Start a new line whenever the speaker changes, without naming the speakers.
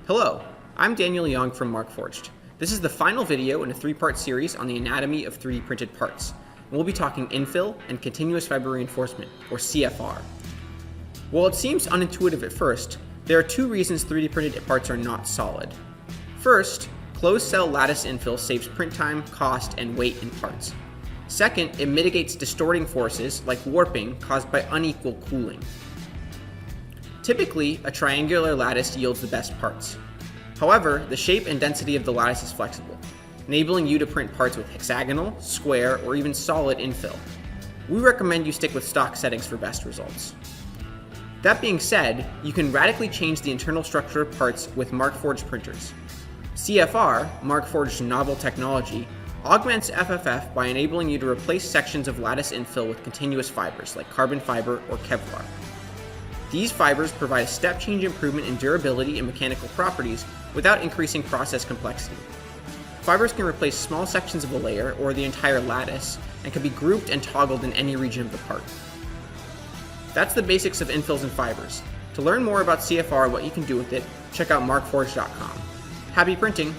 Hello, I'm Daniel Young from Markforged. This is the final video in a three-part series on the anatomy of 3D printed parts. And we'll be talking infill and continuous fiber reinforcement, or CFR. While it seems unintuitive at first, there are two reasons 3D printed parts are not solid. First, closed-cell lattice infill saves print time, cost, and weight in parts. Second, it mitigates distorting forces like warping caused by unequal cooling. Typically, a triangular lattice yields the best parts. However, the shape and density of the lattice is flexible, enabling you to print parts with hexagonal, square, or even solid infill. We recommend you stick with stock settings for best results. That being said, you can radically change the internal structure of parts with Markforged printers. CFR, Markforged's novel technology, augments FFF by enabling you to replace sections of lattice infill with continuous fibers like carbon fiber or Kevlar. These fibers provide a step-change improvement in durability and mechanical properties without increasing process complexity. Fibers can replace small sections of a layer or the entire lattice and can be grouped and toggled in any region of the part. That's the basics of infills and fibers. To learn more about CFR and what you can do with it, check out markforged.com. Happy printing!